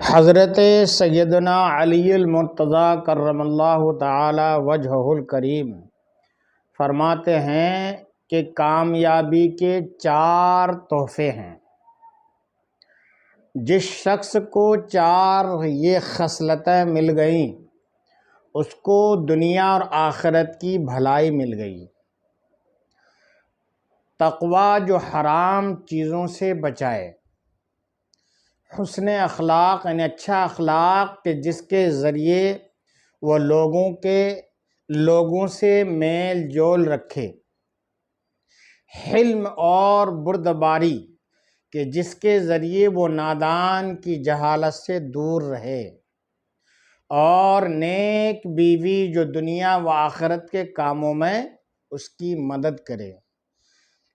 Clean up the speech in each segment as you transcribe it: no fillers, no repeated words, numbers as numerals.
حضرت سیدنا علی المرتضیٰ کرم اللہ تعالی وجہہ الکریم فرماتے ہیں کہ کامیابی کے 4 تحفے ہیں۔ جس شخص کو 4 یہ خصلتیں مل گئیں اس کو دنیا اور آخرت کی بھلائی مل گئی۔ تقوی جو حرام چیزوں سے بچائے، حسن اخلاق یعنی اچھا اخلاق کہ جس کے ذریعے وہ لوگوں سے میل جول رکھے، حلم اور بردباری کہ جس کے ذریعے وہ نادان کی جہالت سے دور رہے، اور نیک بیوی جو دنیا و آخرت کے کاموں میں اس کی مدد کرے۔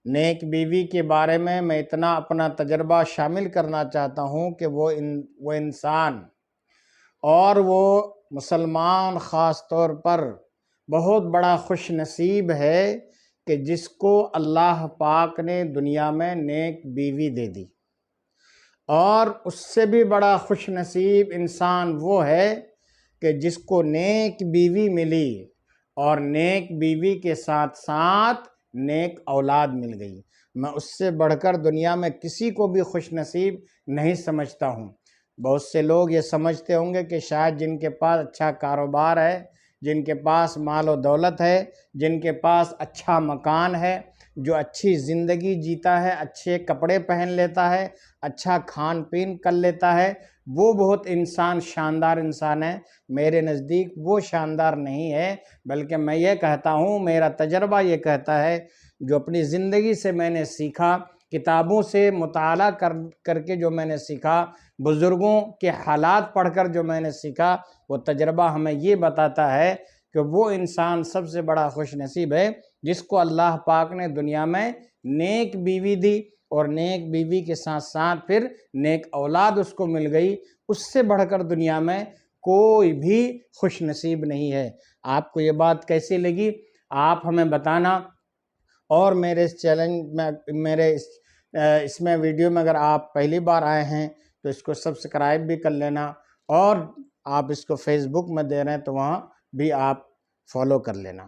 نیک بیوی کے بارے میں اتنا اپنا تجربہ شامل کرنا چاہتا ہوں کہ وہ انسان اور وہ مسلمان خاص طور پر بہت بڑا خوش نصیب ہے کہ جس کو اللہ پاک نے دنیا میں نیک بیوی دے دی، اور اس سے بھی بڑا خوش نصیب انسان وہ ہے کہ جس کو نیک بیوی ملی اور نیک بیوی کے ساتھ ساتھ نیک اولاد مل گئی۔ میں اس سے بڑھ کر دنیا میں کسی کو بھی خوش نصیب نہیں سمجھتا ہوں۔ بہت سے لوگ یہ سمجھتے ہوں گے کہ شاید جن کے پاس اچھا کاروبار ہے، جن کے پاس مال و دولت ہے، جن کے پاس اچھا مکان ہے، جو اچھی زندگی جیتا ہے، اچھے کپڑے پہن لیتا ہے، اچھا کھان پین کر لیتا ہے، وہ بہت شاندار انسان ہے۔ میرے نزدیک وہ شاندار نہیں ہے، بلکہ میں یہ کہتا ہوں، میرا تجربہ یہ کہتا ہے، جو اپنی زندگی سے میں نے سیکھا، کتابوں سے مطالعہ کر کے جو میں نے سیکھا، بزرگوں کے حالات پڑھ کر جو میں نے سیکھا، وہ تجربہ ہمیں یہ بتاتا ہے کہ وہ انسان سب سے بڑا خوش نصیب ہے جس کو اللہ پاک نے دنیا میں نیک بیوی دی، اور نیک بیوی کے ساتھ ساتھ پھر نیک اولاد اس کو مل گئی۔ اس سے بڑھ کر دنیا میں کوئی بھی خوش نصیب نہیں ہے۔ آپ کو یہ بات کیسی لگی آپ ہمیں بتانا، اور میرے اس چیلنج میں اس میں ویڈیو میں اگر آپ پہلی بار آئے ہیں تو اس کو سبسکرائب بھی کر لینا، اور آپ اس کو فیس بک میں دے رہے ہیں تو وہاں بھی آپ فالو کر لینا۔